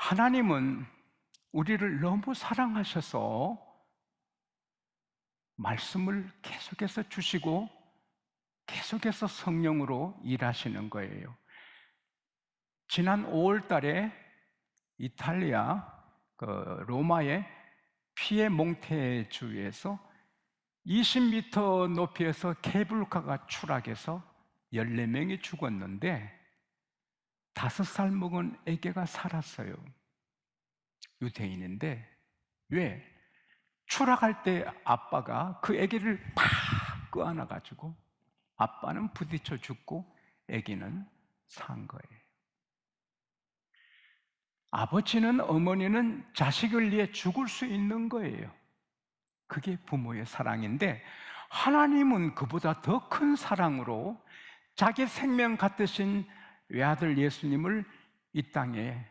하나님은 우리를 너무 사랑하셔서 말씀을 계속해서 주시고 계속해서 성령으로 일하시는 거예요. 지난 5월 달에 이탈리아 로마의 피에몽테 주에서 20m 높이에서 케이블카가 추락해서 14명이 죽었는데 5살 먹은 아기가 살았어요. 유대인인데 왜? 추락할 때 아빠가 그 아기를 팍 끄안아가지고 아빠는 부딪혀 죽고 아기는 산 거예요. 아버지는, 어머니는 자식을 위해 죽을 수 있는 거예요. 그게 부모의 사랑인데 하나님은 그보다 더 큰 사랑으로 자기 생명 같으신 외아들 예수님을 이 땅에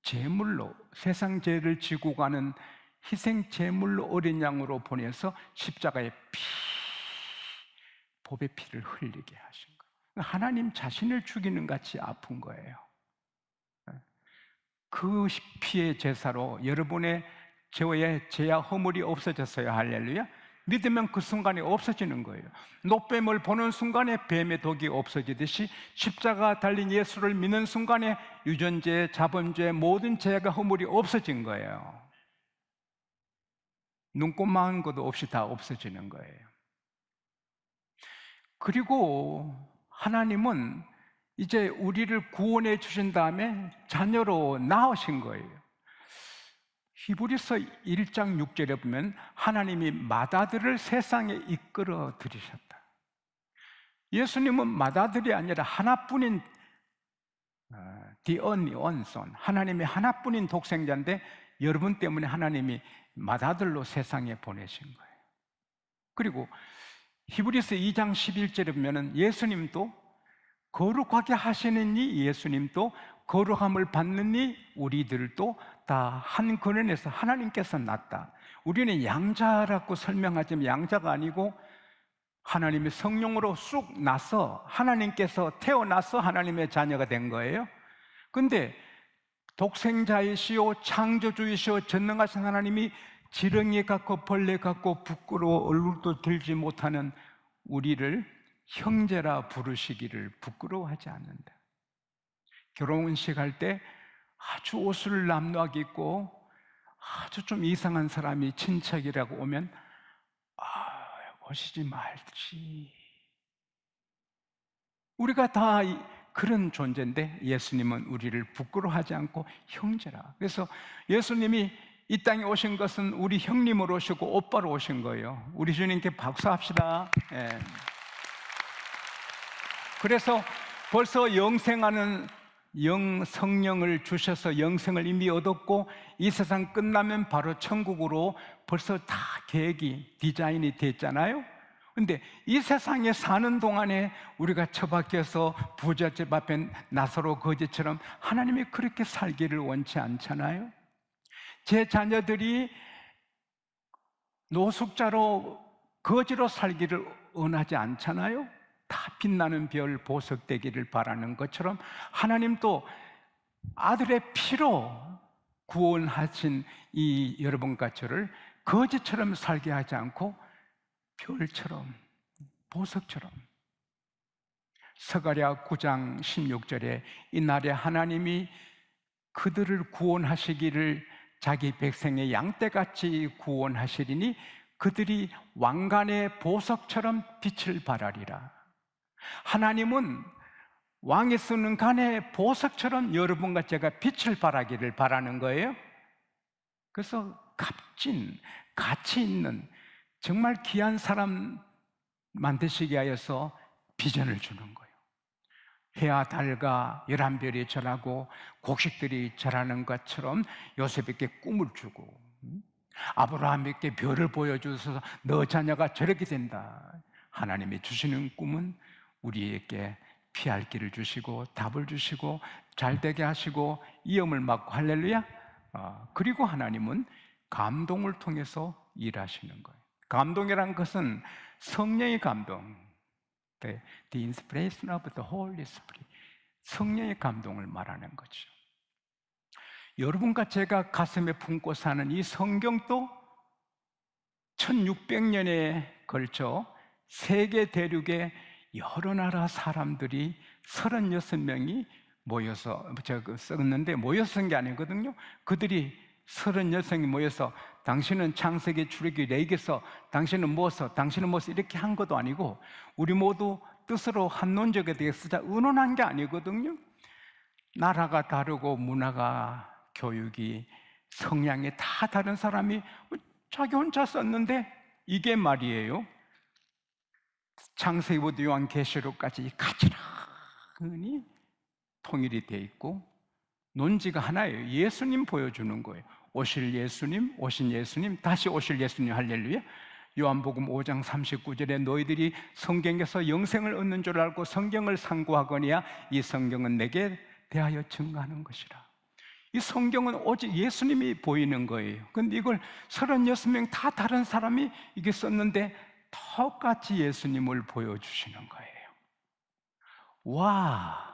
제물로, 세상 죄를 지고 가는 희생 제물로 어린 양으로 보내서 십자가에 보배 피를 흘리게 하신 거예요. 하나님 자신을 죽이는 같이 아픈 거예요. 그 피의 제사로 여러분의 죄와 허물이 없어졌어요. 할렐루야. 믿으면 그 순간에 없어지는 거예요. 노뱀을 보는 순간에 뱀의 독이 없어지듯이 십자가 달린 예수를 믿는 순간에 유전죄, 자범죄, 모든 죄가 허물이 없어진 거예요. 눈곱만한 것도 없이 다 없어지는 거예요. 그리고 하나님은 이제 우리를 구원해 주신 다음에 자녀로 낳으신 거예요. 히브리서 1장 6절에 보면 하나님이 맏아들을 세상에 이끌어 들이셨다. 예수님은 맏아들이 아니라 하나뿐인 The only one son, 하나님의 하나뿐인 독생자인데 여러분 때문에 하나님이 맏아들로 세상에 보내신 거예요. 그리고 히브리서 2장 11절에 보면 예수님도 거룩하게 하시는 이 예수님도 거룩함을 받는 이 우리들도 다 한 근원에서 하나님께서 낳았다. 우리는 양자라고 설명하지만 양자가 아니고 하나님의 성령으로 쑥 나서 하나님께서 태어나서 하나님의 자녀가 된 거예요. 근데 독생자이시오 창조주이시오 전능하신 하나님이 지렁이 같고 벌레 같고 부끄러워 얼굴도 들지 못하는 우리를 형제라 부르시기를 부끄러워하지 않는다. 결혼식 할 때 아주 옷을 남루하게 입고 아주 좀 이상한 사람이 친척이라고 오면 오시지 말지. 우리가 다 그런 존재인데 예수님은 우리를 부끄러워하지 않고 형제라. 그래서 예수님이 이 땅에 오신 것은 우리 형님으로 오시고 오빠로 오신 거예요. 우리 주님께 박수합시다. 예. 그래서 벌써 영생하는 성령을 주셔서 영생을 이미 얻었고 이 세상 끝나면 바로 천국으로 벌써 다 계획이 디자인이 됐잖아요. 근데 이 세상에 사는 동안에 우리가 처박혀서 부잣집 앞에 나사로 거지처럼 하나님이 그렇게 살기를 원치 않잖아요. 제 자녀들이 노숙자로 거지로 살기를 원하지 않잖아요. 다 빛나는 별 보석되기를 바라는 것처럼 하나님도 아들의 피로 구원하신 이 여러분과 저를 거지처럼 살게 하지 않고 별처럼, 보석처럼. 스가랴 9장 16절에 이날에 하나님이 그들을 구원하시기를 자기 백성의 양떼같이 구원하시리니 그들이 왕관의 보석처럼 빛을 발하리라. 하나님은 왕이 쓰는 간의 보석처럼 여러분과 제가 빛을 발하기를 바라는 거예요. 그래서 값진, 가치 있는 정말 귀한 사람 만드시기 위해서 비전을 주는 거예요. 해와 달과 11별이 절하고 곡식들이 절하는 것처럼 요셉에게 꿈을 주고 아브라함에게 별을 보여주셔서 너 자녀가 저렇게 된다. 하나님이 주시는 꿈은 우리에게 피할 길을 주시고 답을 주시고 잘되게 하시고 위험을 막고 할렐루야. 그리고 하나님은 감동을 통해서 일하시는 거예요. 감동이란 것은 성령의 감동, The inspiration of the Holy Spirit, 성령의 감동을 말하는 거죠. 여러분과 제가 가슴에 품고 사는 이 성경도 1600년에 걸쳐 세계 대륙의 여러 나라 사람들이 36명이 모여서 썼는데, 모여서 쓴 게 아니거든요. 그들이 36명이 모여서 당신은 창세기, 출애굽기, 레위기서, 당신은 뭐서, 당신은 뭐서 이렇게 한 것도 아니고, 우리 모두 뜻으로 한론적에 대해서 쓰자 의논한 게 아니거든요. 나라가 다르고 문화가, 교육이, 성향이 다 다른 사람이 자기 혼자 썼는데, 이게 말이에요, 창세기부터 요한계시록까지 가지런히 통일이 돼 있고 논지가 하나예요. 예수님 보여주는 거예요. 오실 예수님, 다시 오실 예수님, 할렐루야. 요한복음 5장 39절에 너희들이 성경에서 영생을 얻는 줄 알고 성경을 상고하거니와 이 성경은 내게 대하여 증거하는 것이라. 이 성경은 오직 예수님이 보이는 거예요. 근데 이걸 36명 다 다른 사람이 이게 썼는데 똑같이 예수님을 보여주시는 거예요. 와,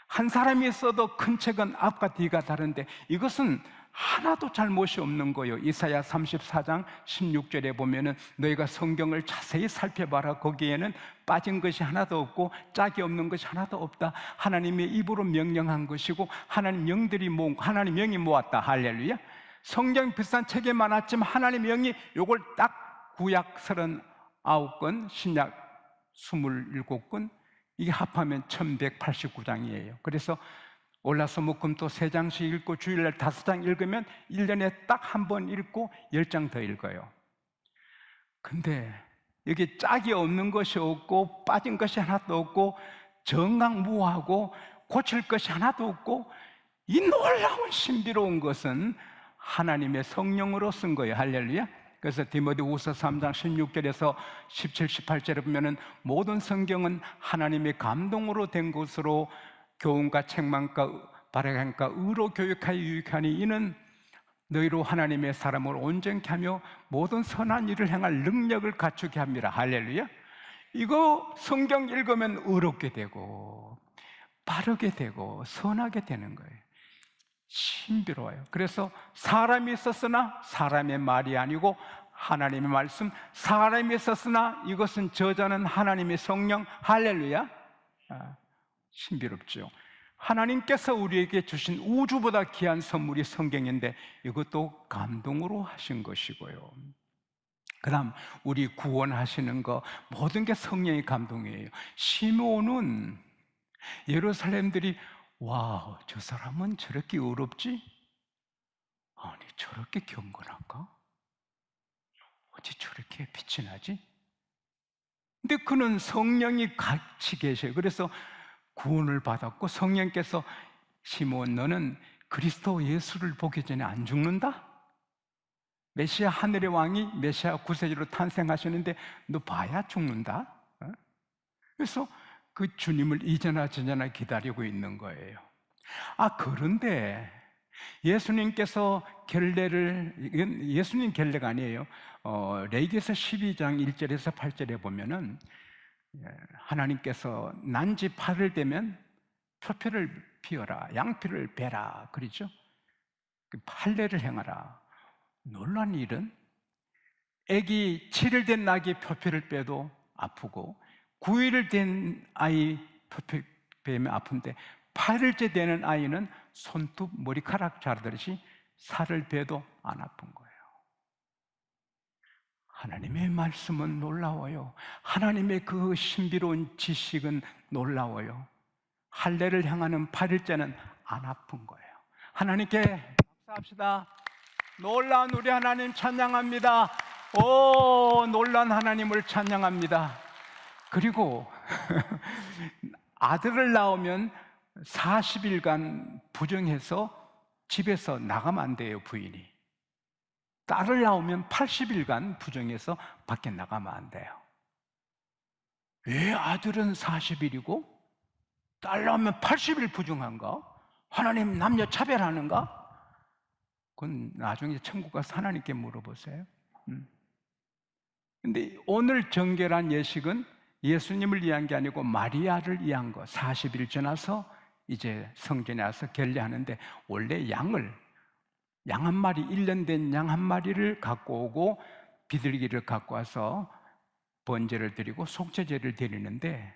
한 사람이 써도 큰 책은 앞과 뒤가 다른데 이것은 하나도 잘못이 없는 거예요. 이사야 34장 16절에 보면은 너희가 성경을 자세히 살펴봐라. 거기에는 빠진 것이 하나도 없고 짝이 없는 것이 하나도 없다. 하나님의 입으로 명령한 것이고 하나님 영들이 하나님 영이 모았다. 할렐루야. 성경 비슷한 책이 많았지만 하나님 영이 요걸 딱 구약 39권, 신약 27권, 이게 합하면 1189장이에요. 그래서 올라서 묶음 또 3장씩 읽고 주일날 5장 읽으면 1년에 딱 한 번 읽고 10장 더 읽어요. 근데 여기 짝이 없는 것이 없고 빠진 것이 하나도 없고 정강무하고 고칠 것이 하나도 없고 이 놀라운 신비로운 것은 하나님의 성령으로 쓴 거예요. 할렐루야. 그래서 디모데후서 3장 16절에서 17, 18절에 보면은 모든 성경은 하나님의 감동으로 된 것으로 교훈과 책망과 바라간과 의로 교육하여 유익하니 이는 너희로 하나님의 사람을 온전케 하며 모든 선한 일을 행할 능력을 갖추게 합니다. 할렐루야. 이거 성경 읽으면 의롭게 되고 바르게 되고 선하게 되는 거예요. 신비로워요. 그래서 사람이 썼으나 사람의 말이 아니고 하나님의 말씀, 사람이 썼으나 이것은 저자는 하나님의 성령. 할렐루야. 신비롭죠. 하나님께서 우리에게 주신 우주보다 귀한 선물이 성경인데 이것도 감동으로 하신 것이고요. 그 다음 우리 구원하시는 거 모든 게 성령의 감동이에요. 시므온은 예루살렘들이 와, 저 사람은 저렇게 의롭지? 아니, 저렇게 경건할까? 어찌 저렇게 빛이 나지? 근데 그는 성령이 같이 계셔요. 그래서 구원을 받았고 성령께서 시므온 너는 그리스도 예수를 보기 전에 안 죽는다? 메시아 하늘의 왕이 메시아 구세주로 탄생하시는데 너 봐야 죽는다? 그래서 그 주님을 이제나 저제나 기다리고 있는 거예요. 그런데 예수님께서 예수님 결례가 아니에요. 레위기서 12장 1절에서 8절에 보면은 하나님께서 난지 8일 되면 표피를 피워라, 양피를 베라 그러죠. 할례를 행하라. 놀란 일은 아기 7일 된 낙이 표피를 빼도 아프고 9일 된 아이 표피 빼면 아픈데 8일째 되는 아이는 손톱 머리카락 자르듯이 살을 베도 안 아픈 거예요. 하나님의 말씀은 놀라워요. 하나님의 그 신비로운 지식은 놀라워요. 할례를 향하는 8일째는 안 아픈 거예요. 하나님께 박수합시다. 놀라운 우리 하나님 찬양합니다. 오, 놀라운 하나님을 찬양합니다. 그리고 아들을 낳으면 40일간 부정해서 집에서 나가면 안 돼요, 부인이. 딸을 낳으면 80일간 부정해서 밖에 나가면 안 돼요. 왜 아들은 40일이고 딸 낳으면 80일 부정한가? 하나님 남녀 차별하는가? 그건 나중에 천국 가서 하나님께 물어보세요. 근데 오늘 정결한 예식은 예수님을 위한 게 아니고 마리아를 위한 거. 40일 지나서 이제 성전에 와서 결례하는데 원래 양을 양 한 마리, 1년 된 양 한 마리를 갖고 오고 비둘기를 갖고 와서 번제를 드리고 속죄제를 드리는데,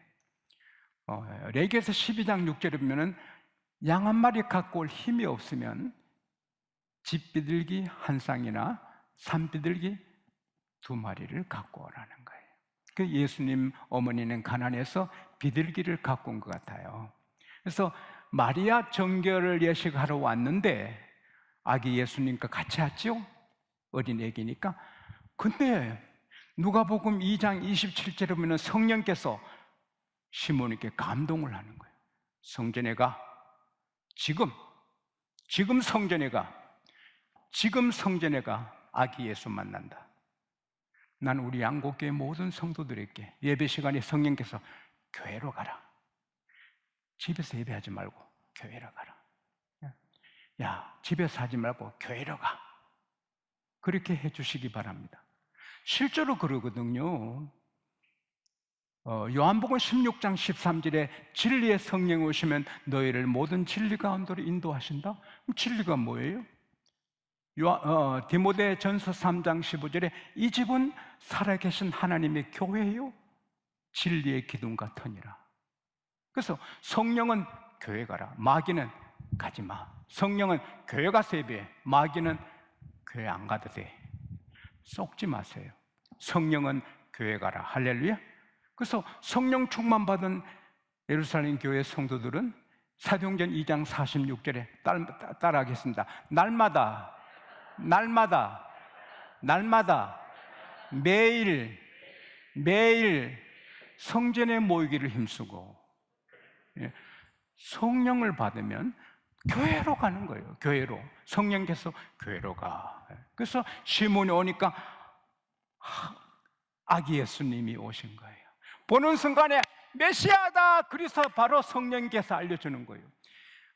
레위기에서 12장 6절에 보면은 양 한 마리 갖고 올 힘이 없으면 집비둘기 한 쌍이나 산비둘기 두 마리를 갖고 오라는 거예요. 그 예수님 어머니는 가난해서 비둘기를 갖고 온 것 같아요. 그래서 마리아 정결을 예식하러 왔는데 아기 예수님과 같이 왔죠? 어린 애기니까. 근데 누가복음 2장 27절에 보면 성령께서 시몬에게 감동을 하는 거예요. 성전에가 지금 성전에가 아기 예수 만난다. 난 우리 양곡교회 모든 성도들에게 예배 시간에 성령께서 교회로 가라. 집에서 예배하지 말고 교회로 가라. 야, 집에서 하지 말고 교회로 가. 그렇게 해주시기 바랍니다. 실제로 그러거든요. 요한복음 16장 13절에 진리의 성령이 오시면 너희를 모든 진리 가운데로 인도하신다. 그럼 진리가 뭐예요? 디모데 전서 3장 15절에 이 집은 살아계신 하나님의 교회요 진리의 기둥 같으니라. 그래서 성령은 교회 가라, 마귀는 가지 마. 성령은 교회 가서 예배해, 마귀는 교회 안 가도 돼. 속지 마세요. 성령은 교회 가라. 할렐루야. 그래서 성령 충만 받은 예루살렘 교회 성도들은 사도행전 2장 46절에 따라하겠습니다. 날마다 매일 성전에 모이기를 힘쓰고, 성령을 받으면 교회로 가는 거예요. 교회로. 성령께서 교회로 가. 그래서 시몬이 오니까 아기 예수님이 오신 거예요. 보는 순간에 메시아다! 그래서 바로 성령께서 알려주는 거예요.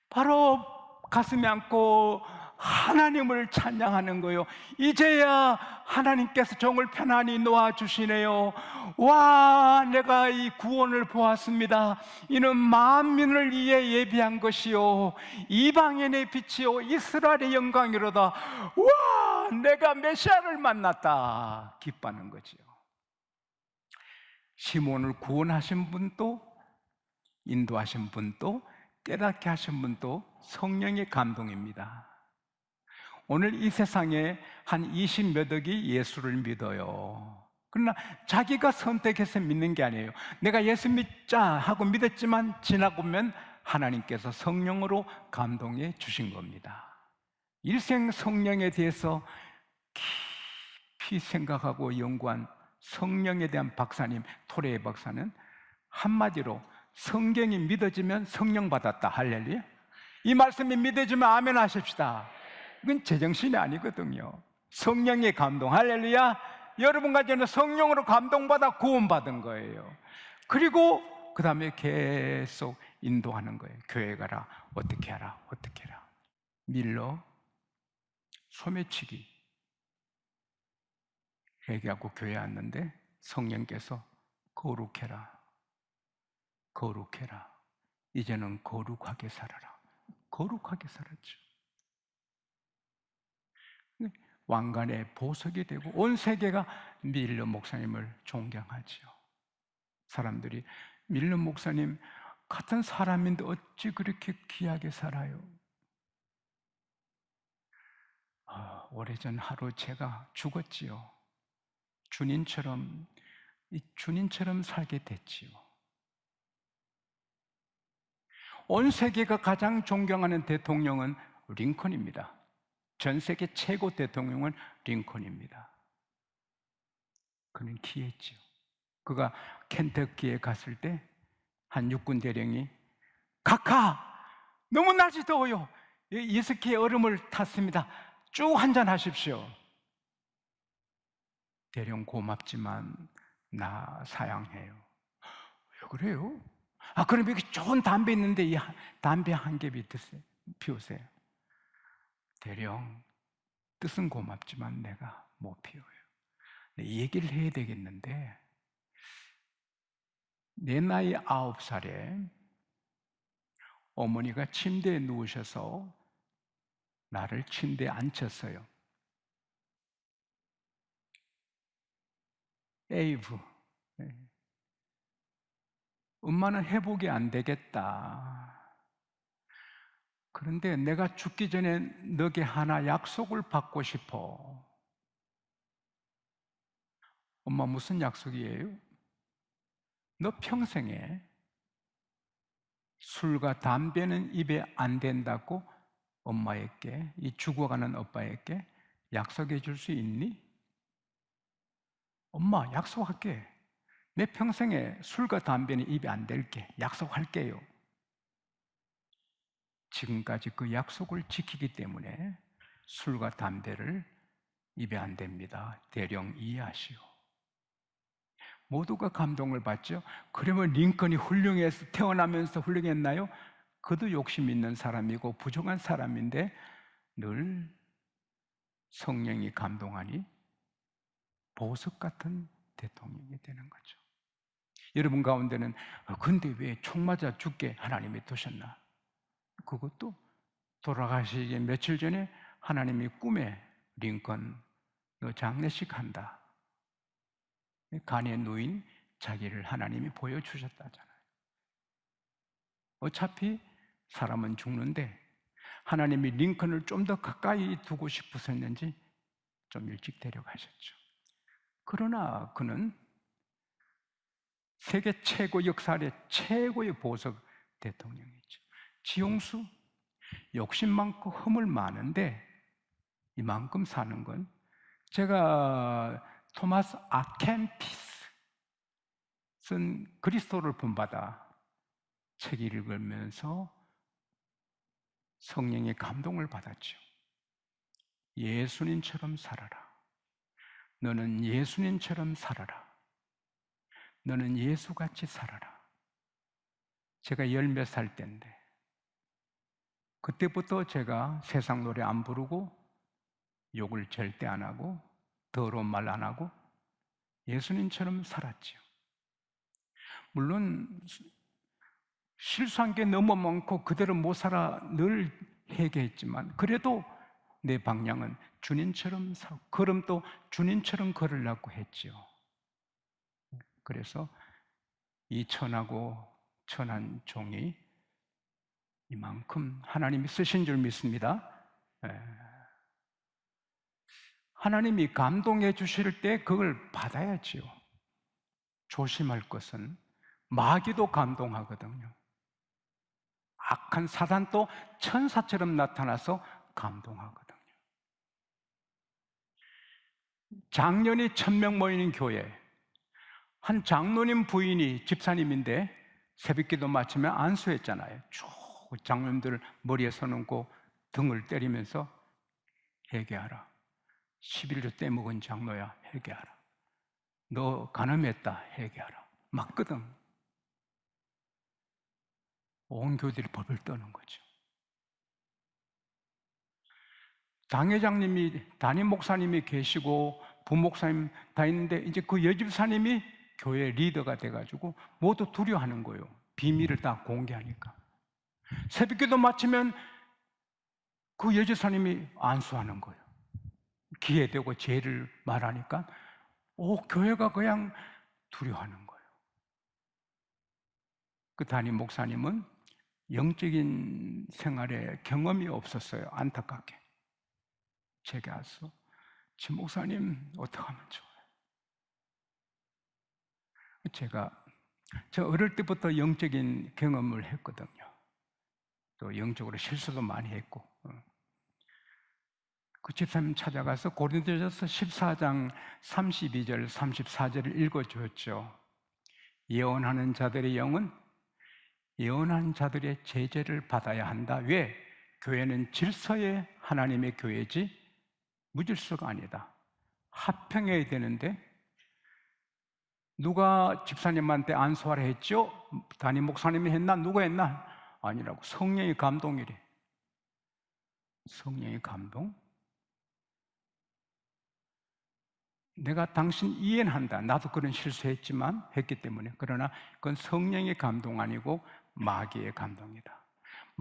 바로 가슴에 안고 하나님을 찬양하는 거예요. 이제야 하나님께서 종을 편안히 놓아주시네요. 와, 내가 이 구원을 보았습니다. 이는 만민을 위해 예비한 것이요 이방인의 빛이요 이스라엘의 영광이로다. 와, 내가 메시아를 만났다. 기뻐하는 거지요. 시몬을 구원하신 분도, 인도하신 분도, 깨닫게 하신 분도 성령의 감동입니다. 오늘 이 세상에 한 20몇 억이 예수를 믿어요. 그러나 자기가 선택해서 믿는 게 아니에요. 내가 예수 믿자 하고 믿었지만 지나고 보면 하나님께서 성령으로 감동해 주신 겁니다. 일생 성령에 대해서 깊이 생각하고 연구한 성령에 대한 박사님, 토레이 박사는 한마디로 성경이 믿어지면 성령 받았다. 할렐루야. 이 말씀이 믿어지면 아멘 하십시다. 이건 제정신이 아니거든요. 성령의 감동. 할렐루야. 여러분과 저는 성령으로 감동받아 구원받은 거예요. 그리고 그 다음에 계속 인도하는 거예요. 교회 가라, 어떻게 하라, 어떻게 해라. 밀러, 소매치기 얘기하고 교회에 왔는데 성령께서 거룩해라, 거룩해라. 이제는 거룩하게 살아라. 거룩하게 살았죠. 왕관의 보석이 되고 온 세계가 밀러 목사님을 존경하지요. 사람들이 밀러 목사님 같은 사람인데 어찌 그렇게 귀하게 살아요? 오래전 하루 제가 죽었지요. 주님처럼 살게 됐지요. 온 세계가 가장 존경하는 대통령은 링컨입니다. 전 세계 최고 대통령은 링컨입니다. 그는 귀했지요. 그가 켄터키에 갔을 때 한 육군 대령이 각하 너무 날씨 더워요. 이스키의 얼음을 탔습니다. 쭉 한잔 하십시오. 대령 고맙지만 나 사양해요. 왜 그래요? 그럼 여기 좋은 담배 있는데 이 담배 한 개비 피우세요. 대령 뜻은 고맙지만 내가 못 피워요. 이 얘기를 해야 되겠는데 내 나이 9살에 어머니가 침대에 누우셔서 나를 침대에 앉혔어요. 에이브, 엄마는 회복이 안 되겠다. 그런데 내가 죽기 전에 너에게 하나 약속을 받고 싶어. 엄마, 무슨 약속이에요? 너 평생에 술과 담배는 입에 안 된다고 엄마에게, 이 죽어가는 오빠에게 약속해 줄 수 있니? 엄마, 약속할게. 내 평생에 술과 담배는 입에 안 댈게. 약속할게요. 지금까지 그 약속을 지키기 때문에 술과 담배를 입에 안 댑니다. 대령 이해하시오. 모두가 감동을 받죠. 그러면 링컨이 훌륭해서 태어나면서 훌륭했나요? 그도 욕심 있는 사람이고 부정한 사람인데 늘 성령이 감동하니 보석 같은 대통령이 되는 거죠. 여러분 가운데는 근데 왜 총 맞아 죽게 하나님이 두셨나? 그것도 돌아가시기 며칠 전에 하나님이 꿈에 링컨 너 장례식 한다. 간에 누인 자기를 하나님이 보여주셨다잖아요. 어차피 사람은 죽는데 하나님이 링컨을 좀 더 가까이 두고 싶으셨는지 좀 일찍 데려가셨죠. 그러나 그는 세계 최고 역사의 최고의 보석 대통령이죠. 지용수, 욕심 많고 허물 많은데 이만큼 사는 건 제가 토마스 아켄피스 쓴 그리스도를 본받아 책 읽으면서 성령의 감동을 받았죠. 예수님처럼 살아라. 너는 예수님처럼 살아라. 너는 예수같이 살아라. 제가 열 몇 살 때인데 그때부터 제가 세상 노래 안 부르고 욕을 절대 안 하고 더러운 말 안 하고 예수님처럼 살았지요. 물론 실수한 게 너무 많고 그대로 못 살아 늘 회개했지만 그래도 내 방향은 주님처럼 걸음도 주님처럼 걸으려고 했지요. 그래서 이 천하고 천한 종이 이만큼 하나님이 쓰신 줄 믿습니다. 하나님이 감동해 주실 때 그걸 받아야지요. 조심할 것은 마귀도 감동하거든요. 악한 사단도 천사처럼 나타나서 감동하거든요. 장년이 1000명 모이는 교회, 한 장로님 부인이 집사님인데 새벽기도 마치면 안수했잖아요. 쭉 장로님들 머리에 서놓고 등을 때리면서 회개하라. 11조 떼먹은 장로야, 회개하라. 너 간음했다, 회개하라. 맞거든. 온 교들이 벌벌 떠는 거죠. 당회장님이, 담임 목사님이 계시고 부목사님 다 있는데 이제 그 여집사님이 교회 리더가 돼가지고 모두 두려워하는 거예요. 비밀을 다 공개하니까. 새벽기도 마치면 그 여집사님이 안수하는 거예요. 기회 되고 죄를 말하니까 교회가 그냥 두려워하는 거예요. 그 담임 목사님은 영적인 생활에 경험이 없었어요. 안타깝게. 제게 와서 지 목사님 어떻게 하면 좋아요? 저 어릴 때부터 영적인 경험을 했거든요. 또 영적으로 실수도 많이 했고 그 집사님 찾아가서 고린도전서 14장 32절 34절을 읽어주었죠. 예언하는 자들의 영은 예언하는 자들의 제재를 받아야 한다. 왜? 교회는 질서의 하나님의 교회지 무질서가 아니다. 합평해야 되는데 누가 집사님한테 안수하라 했죠? 담임 목사님이 했나? 누가 했나? 아니라고. 성령의 감동이래. 성령의 감동? 내가 당신 이해한다. 나도 그런 했기 때문에. 그러나 그건 성령의 감동 아니고 마귀의 감동이다.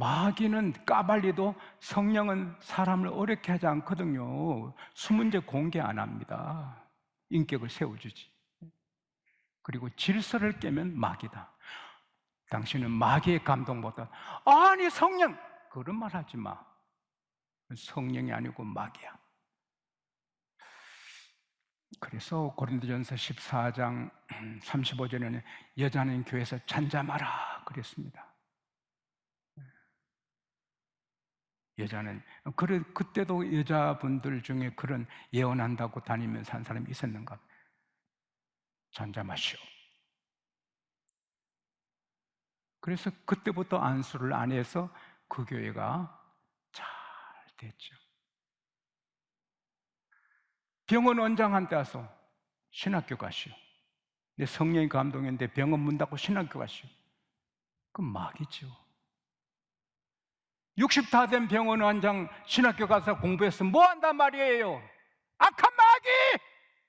마귀는 까발리도 성령은 사람을 어렵게 하지 않거든요. 수문제 공개 안 합니다. 인격을 세워주지. 그리고 질서를 깨면 마귀다. 당신은 마귀의 감동보다 아니 성령 그런 말 하지 마. 성령이 아니고 마귀야. 그래서 고린도전서 14장 35절에는 여자는 교회에서 잠잠하라 그랬습니다. 여자는 그때도 여자분들 중에 그런 예언한다고 다니면서 한 사람이 있었는가? 잠잠하시오. 그래서 그때부터 안수를 안 해서 그 교회가 잘 됐죠. 병원 원장한테 와서 신학교 가시오. 내 성령이 감동했는데 병원 문 닫고 신학교 가시오. 그건 마귀죠. 60 다 된 병원 원장 신학교 가서 공부해서 뭐 한단 말이에요? 악한 마귀!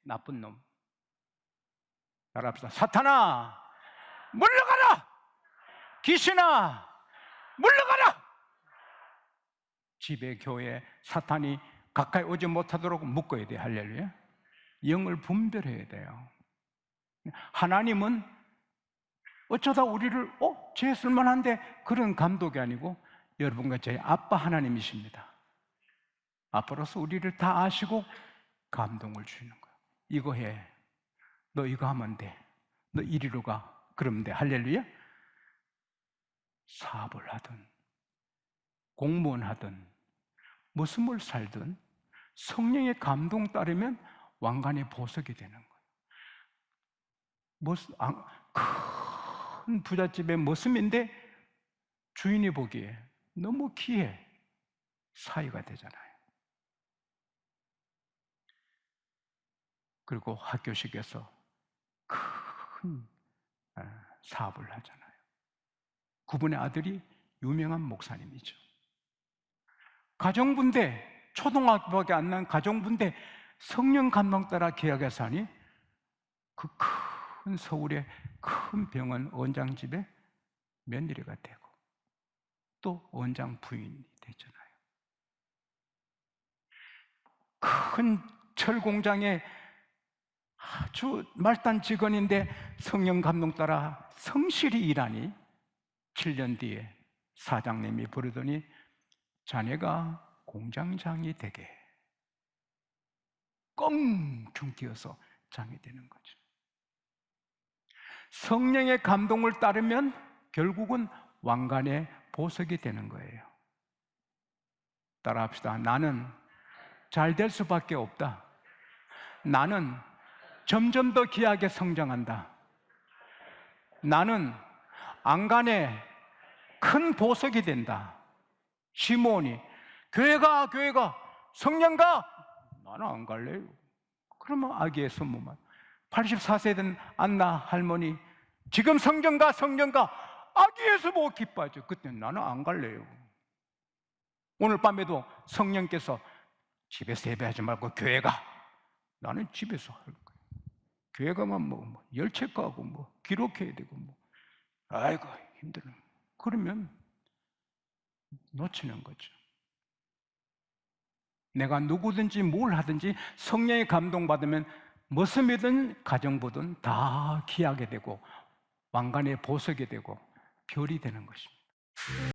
나쁜 놈. 따라합시다. 사탄아, 물러가라! 귀신아, 물러가라! 집에 교회에 사탄이 가까이 오지 못하도록 묶어야 돼요. 할렐루야. 영을 분별해야 돼요. 하나님은 어쩌다 우리를 죄 쓸만한데 그런 감독이 아니고 여러분과 저희 아빠 하나님이십니다. 아빠로서 우리를 다 아시고 감동을 주시는 거예요. 이거 해. 너 이거 하면 돼. 너 이리로 가. 그러면 돼. 할렐루야. 사업을 하든 공무원 하든 무슨 뭘 살든 성령의 감동 따르면 왕관의 보석이 되는 거예요. 큰 부잣집의 모습인데 주인이 보기에 너무 귀해. 사위가 되잖아요. 그리고 학교식에서 큰 사업을 하잖아요. 그분의 아들이 유명한 목사님이죠. 가정분대, 초등학교밖에 안 난 가정분대 성령 감동 따라 계약해서 하니 그 큰 서울의 큰 병원 원장집에 며느리가 되고 또 원장 부인이 되잖아요. 큰 철공장에 아주 말단 직원인데 성령 감동 따라 성실히 일하니 7년 뒤에 사장님이 부르더니 자네가 공장장이 되게 껑충 뛰어서 장이 되는 거죠. 성령의 감동을 따르면 결국은 왕관의 보석이 되는 거예요. 따라합시다. 나는 잘 될 수밖에 없다. 나는 점점 더 귀하게 성장한다. 나는 안간에 큰 보석이 된다. 시몬이 교회가 성령가 나는 안 갈래요. 그러면 아기의 손모만 84세 된 안나 할머니 지금 성령가 아기에서 뭐 기뻐하죠. 그때 나는 안 갈래요. 오늘 밤에도 성령께서 집에서 예배하지 말고 교회 가. 나는 집에서 할 거예요. 교회 가면 뭐 열책 가고 뭐 기록해야 되고 뭐 아이고 힘들어. 그러면 놓치는 거죠. 내가 누구든지 뭘 하든지 성령의 감동받으면 무엇이든 가정보든 다 귀하게 되고 왕관의 보석이 되고 별이 되는 것입니다.